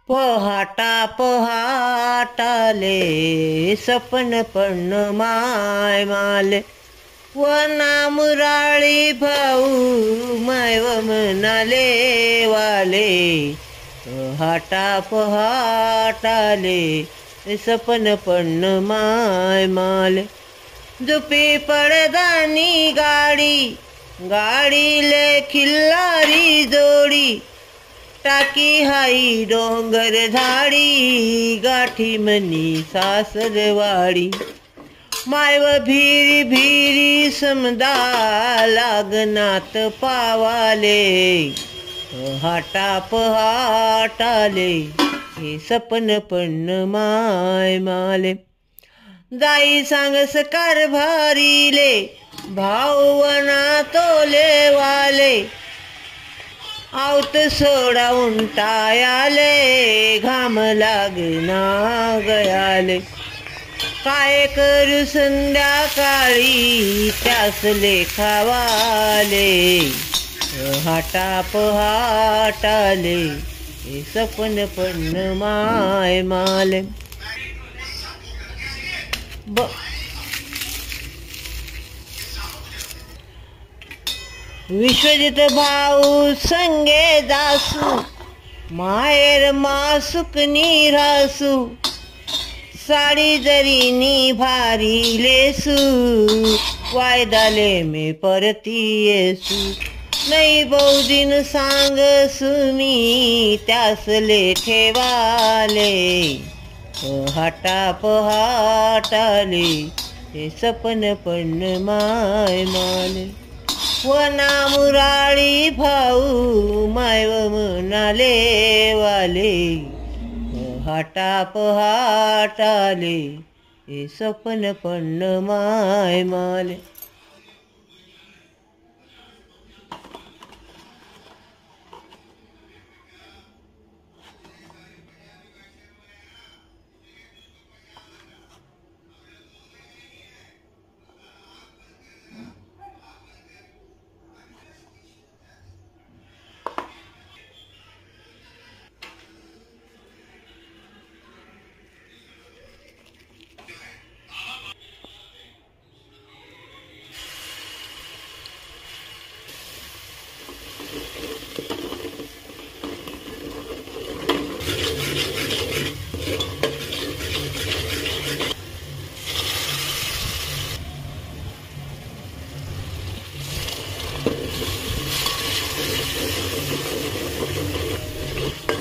पहाटा पहाटाले सपन पण माय माले वना मुराळी भाऊ माय व म्हणाले वाले पहाटा पहाटाले सपन पण माय माले झुपी पडदानी गाडी गाडीले खिल्लारी जोडी टाकी हाई डोंगर झाडी गाठी मनी सासरवाडी मायव भिरी भिरी समदा लागनात पावाले पहाटा पहाटाले हे सपन पण माय माले जाई सांगस कारभारीले भाऊवना तोले वाले आवत सोडा उंटायाले घाम लागना गयाले काय करू संध्याकाळी त्यास लेखावाले पहाटा पहाटाले हे सपन पण माय माले विश्वजित भाऊ संगे जासू माहेर मासुक निरासू साडी जरीनी भारी लेसू वायदाले में परती येसू नाही बहुदिन सांगसू मी त्यासले ठेवाले पहाटा पहाटाले हे सपन पण माय माले वना मुराळी भाऊ मायव म्हणाले वाले पहाटा पहाटाले हे सपन पण माय माले।